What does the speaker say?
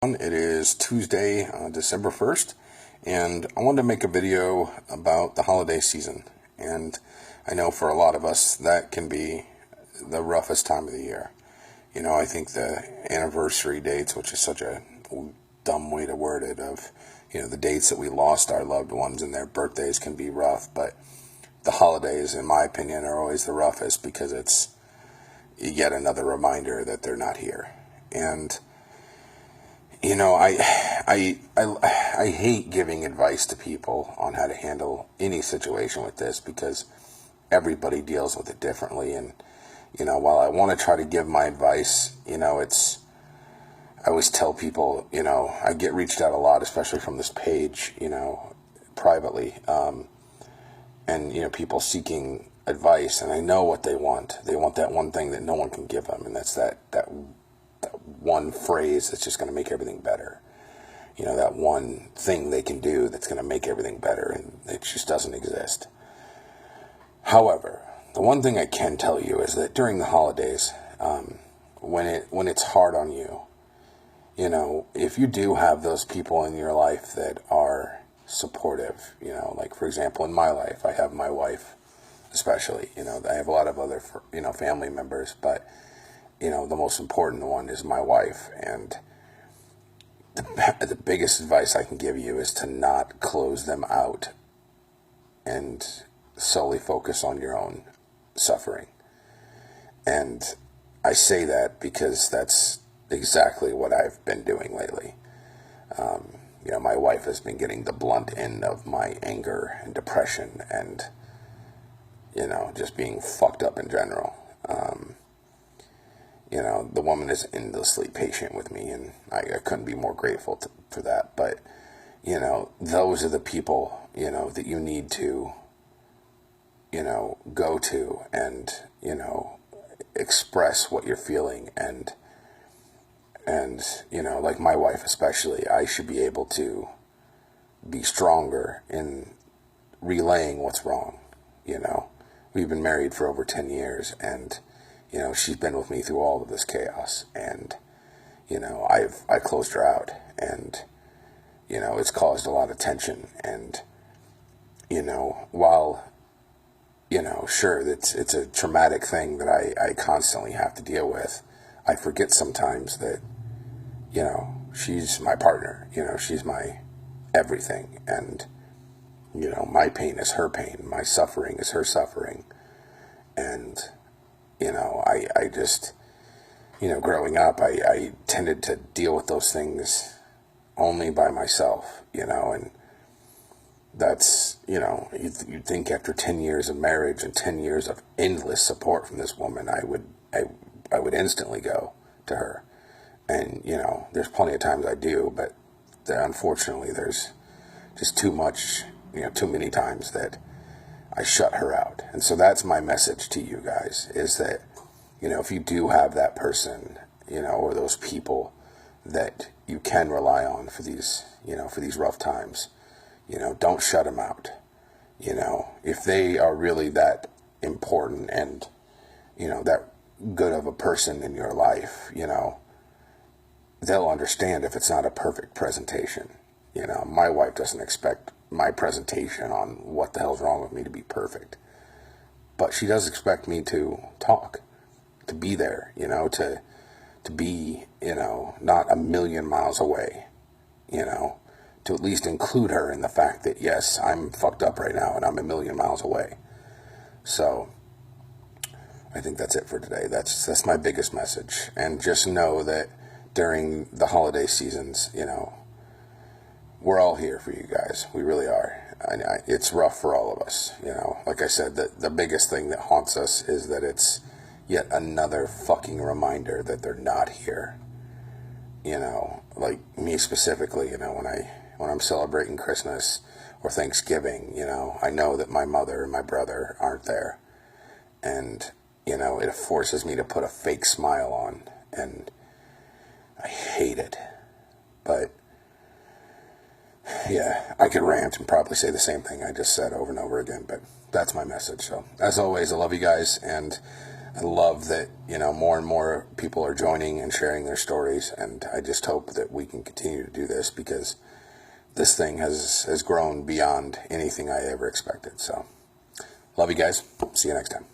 It is Tuesday, December 1st, and I wanted to make a video about the holiday season. And I know for a lot of us that can be the roughest time of the year. I think the anniversary dates, which is such a dumb way to word it, of, the dates that we lost our loved ones and their birthdays can be rough, but the holidays, in my opinion, are always the roughest because it's yet another reminder that they're not here. And I hate giving advice to people on how to handle any situation with this because everybody deals with it differently. And, while I want to try to give my advice, I always tell people, I get reached out a lot, especially from this page, privately, and, people seeking advice, and I know what they want. They want that one thing that no one can give them, and that's that one phrase that's just going to make everything better. That one thing they can do that's going to make everything better, and it just doesn't exist. However, the one thing I can tell you is that during the holidays, when it's hard on you, if you do have those people in your life that are supportive, like for example, in my life, I have my wife, especially, I have a lot of other, family members, but the most important one is my wife. And the biggest advice I can give you is to not close them out and solely focus on your own suffering. And I say that because that's exactly what I've been doing lately. My wife has been getting the blunt end of my anger and depression and, just being fucked up in general. The woman is endlessly patient with me, and I couldn't be more grateful for that. But, those are the people, that you need to, go to and, express what you're feeling. And, like my wife especially, I should be able to be stronger in relaying what's wrong. We've been married for over 10 years, and she's been with me through all of this chaos, and, I closed her out, and, it's caused a lot of tension, and, while, sure, it's a traumatic thing that I constantly have to deal with, I forget sometimes that, she's my partner, she's my everything, and, my pain is her pain, my suffering is her suffering, and, I just, growing up, I tended to deal with those things only by myself, and that's, you'd think after 10 years of marriage and 10 years of endless support from this woman, I would instantly go to her. And, there's plenty of times I do, but unfortunately there's just too much, too many times that I shut her out. And so that's my message to you guys, is that, if you do have that person, or those people that you can rely on for these, for these rough times, don't shut them out. If they are really that important and, that good of a person in your life, they'll understand if it's not a perfect presentation. My wife doesn't expect my presentation on what the hell's wrong with me to be perfect. But she does expect me to talk, to be there, to be, not a million miles away, to at least include her in the fact that, yes, I'm fucked up right now and I'm a million miles away. So I think that's it for today. That's my biggest message. And just know that during the holiday seasons, we're all here for you guys. We really are. It's rough for all of us. Like I said, the biggest thing that haunts us is that it's yet another fucking reminder that they're not here. Like me specifically, when I'm celebrating Christmas or Thanksgiving, I know that my mother and my brother aren't there. And, it forces me to put a fake smile on, and I hate it. But yeah, I could rant and probably say the same thing I just said over and over again, but that's my message. So, as always, I love you guys, and I love that, more and more people are joining and sharing their stories. And I just hope that we can continue to do this, because this thing has grown beyond anything I ever expected. So love you guys. See you next time.